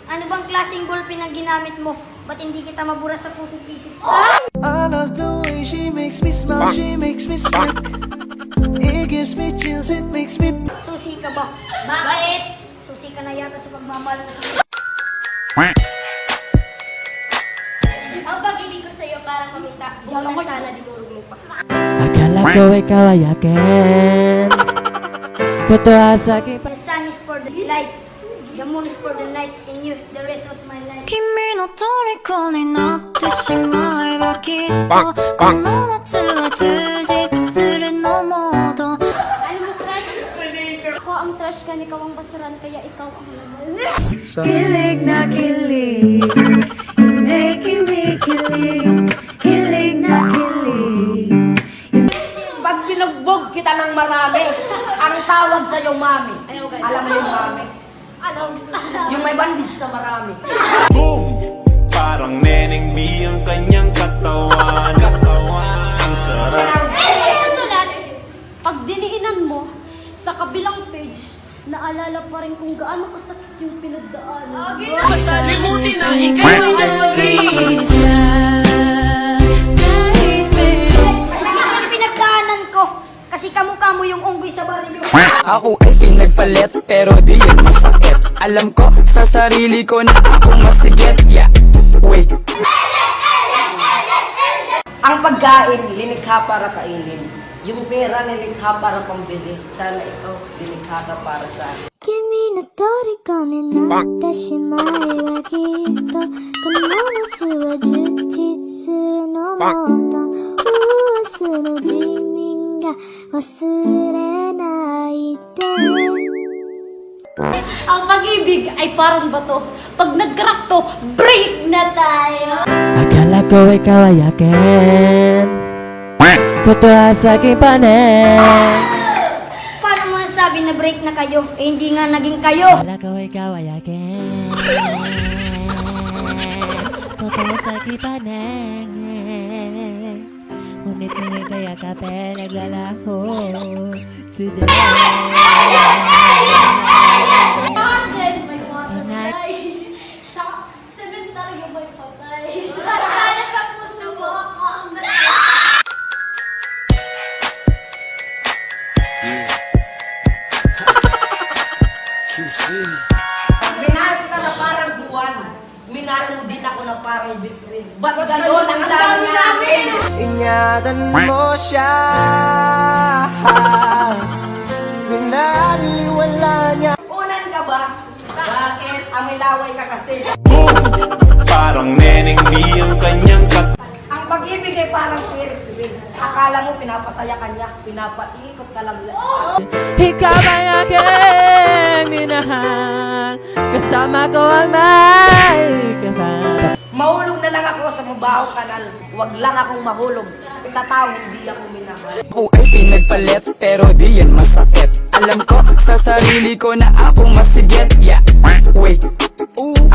Ano bang klaseng ballpen ang ginamit mo? Ba't hindi kita mabura sa puso't isip? I love the way she makes me smile, she makes me smirk. It gives me chills, it makes me... Susi ka ba? Bakit? Susi ka na yata sa pagmamahal mo sa... Ang pag-ibig ko sa'yo para kumita. Huwag na sana dinurog mo pa. Akala ko ikaw ay akin. Totoo sa akin. The sun is for the light, the moon is for the night, and you, the rest of my life. 君の虜になってしまえばきっとこの夏は充実するのモード Ano mo, crush? Ako ang trash ka, ikaw ang basuran, kaya ikaw ang laman. Kilig na kilig You're making me kilig Kilig na kilig Pag binugbog kita ng marami, ang tawag sa'yo, mami. Alam mo yung mami? Yung may bandage na marami. Boom! Parang Neneng B ang kanyang katawan. Ang sarap. Ay, sa sulat, pag diliinan mo, sa kabilang page, naalala pa rin kung gaano kasakit yung pinagdaanan. Masalimutin na ikaw ay Isa kahit meron Masakit ang pinagdaanan ko, kasi kamukha mo yung unggoy sa baryo. Ako ay pinagpalit pero di yan masakit. Alam ko sa sarili ko na ako masigit. Yeah, wait. Ang pagkain, linikha para kainin. Yung pera, nilikha para pambili. Sana ikaw, linikha ka para sa akin. 君の虜になってしまえばきっとこの夏は充実するのもっとその地味が忘れないで Ang pag-ibig ay parang bato. Pag nag-crack to, break na tayo. Akala ko ikaw ay akin. Totoo sa aking panin. Paano mo nasabi na break na kayo? Eh hindi nga naging kayo. Akala ko ikaw ay akin. Totoo sa aking panin. Ngunit ngunit kaya kape naglalaho. Sila. Martin, may patay. Sa sementaryo may patay. Sana sa puso mo ako ang Minahal kita na parang buwan. Minahal mo din ako na parang bitrin. Ba't gano'n ang dami namin? Ingatan mo siya. Pinaliwala niya. Unan ka ba? Bakit? Amilaway ka kasi. Boom! Parang Neneng B ang kanyang katawan. Ang pag-ibig ay parang Ferris wheel. Akala mo pinapasaya ka niya, pinapaikot ka lang. Ikaw ay aking minahal. Kasama ko ang may kapal. Mahulog na lang ako sa mabahong kanal. Huwag lang akong mahulog sa taong hindi ako minahal. Ako ay pinagpalit pero di yan masakit. Alam ko sa sarili ko na ako masigit. Yeah, wait,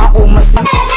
ako masigit.